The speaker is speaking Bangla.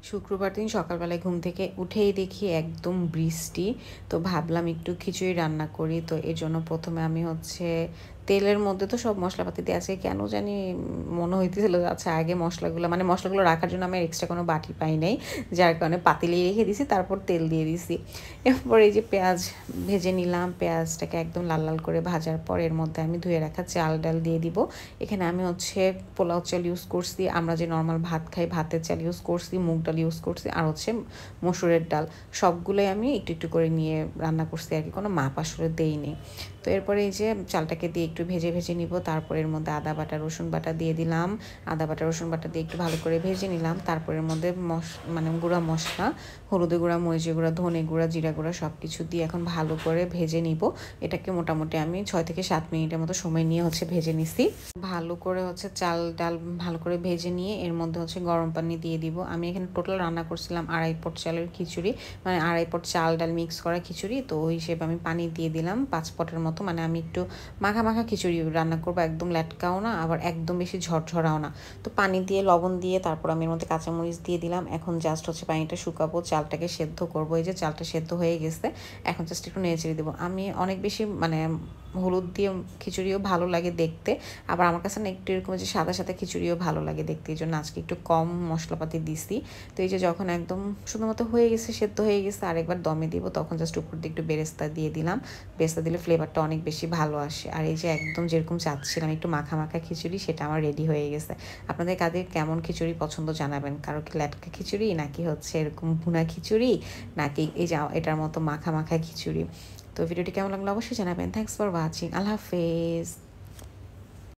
শুক্রবার দিন সকালবেলায় ঘুম থেকে উঠেই দেখি একদম বৃষ্টি। তো ভাবলাম একটু খিচুড়ি রান্না করি। তো এজন্য ১ম এ আমি হচ্ছে তেলের মধ্যে তো সব মশলাপাতি দেয়া আছে। কেন জানি মনে হইতেছিল যে আচ্ছা আগে মশলাগুলো রাখার জন্য আমি এক্সট্রা কোনো বাটি পাই নাই। যার কারণে পাতিলেই রেখে দিছি, তারপর তেল দিয়ে দিছি। এরপর এই যে পেঁয়াজ ভেজে নিলাম। পেঁয়াজটাকে একদম লাল, লাল করে ভাজার পর এর মধ্যে আমি ধুয়ে রাখা চাল-ডাল দিয়ে দিব। এখানে আমি হচ্ছে পোলাও চাল ইউজ করছি। আমরা যে নরমাল ভাত খাই, ভাতের চাল ইউজ করছি, মুগ ডাল ইউজ করছি আর হচ্ছে মসুরের ডাল। সবগুলোই আমি একটু, একটু করে নিয়ে রান্না করছি আরকি। কোনো মাপ আসলে দেইনি। তো এরপরে এই যে চালটাকে দিয়ে একটু ভেজে, ভেজে নিব। তারপর এর মধ্যে আদা বাটা, রসুন বাটা দিয়ে দিলাম। আদা বাটা, রসুন বাটা দিয়ে একটু ভালো করে ভেজে নিলাম। তারপর এর মধ্যে গুঁড়া মসলা, হলুদের গুঁড়া, মরিচের গুঁড়া, ধনে গুঁড়া, জিরা গুঁড়া সবকিছু দিয়ে এখন ভালো করে ভেজে নিব। এটাকে মোটামুটি আমি ৬ থেকে ৭ মিনিটের মতো সময় নিয়ে হচ্ছে ভেজে নিছি। ভালো করে হচ্ছে চাল ডাল ভালো করে ভেজে নিয়ে এর মধ্যে হচ্ছে গরম পানি দিয়ে দিব। আমি এখানে টোটাল রান্না করছিলাম ২.৫ পট চালের খিচুড়ি, মানে ২.৫ পট চাল ডাল মিক্স করা খিচুড়ি। তো ওই হিসেবে আমি পানি দিয়ে দিলাম ৫ পটের মতো। মানে আমি একটু মাখা মাখা খিচুড়ি রান্না করবো, একদম ল্যাটকাও না আবার একদম বেশি ঝরঝরাও না। তো পানি দিয়ে লবণ দিয়ে তারপর আমি এর মধ্যে কাঁচামরিচ দিয়ে দিলাম। এখন জাস্ট হচ্ছে পানিটা শুকাবো, চালটাকে সেদ্ধ করবো। এই যে চালটা সেদ্ধ হয়ে গেছে, এখন জাস্ট একটু নেড়ে চেড়ে দেবো। আমি অনেক বেশি হলুদ দিয়ে খিচুড়িও ভালো লাগে দেখতে, আবার আমার কাছে না একটু এরকম যে সাদা সাদা খিচুড়িও ভালো লাগে দেখতে। এই জন্য আজকে একটু কম মশলাপাতি দিছি। তো এই যে যখন একদম শুধুমাত্র হয়ে গেছে, সেদ্ধ হয়ে গেছে, আরেকবার দমে দিব, তখন জাস্ট উপর দিয়ে একটু বেরেস্তা দিয়ে দিলাম। বেরেস্তা দিলে ফ্লেভারটা অনেক বেশি ভালো আসে। আর এই যে একদম যেরকম চাচ্ছিলাম একটু মাখা মাখা খিচুড়ি, সেটা আমার রেডি হয়ে গেছে। আপনাদের কাদের কেমন খিচুড়ি পছন্দ জানাবেন। কারো কি ল্যাটকা খিচুড়ি, নাকি হচ্ছে এরকম ভুনা খিচুড়ি, নাকি এই যে এটার মতো মাখা মাখা খিচুড়ি। তো ভিডিওটি কেমন লাগলো অবশ্যই জানাবেন। Thanks for watching. আল্লাহ হাফেজ।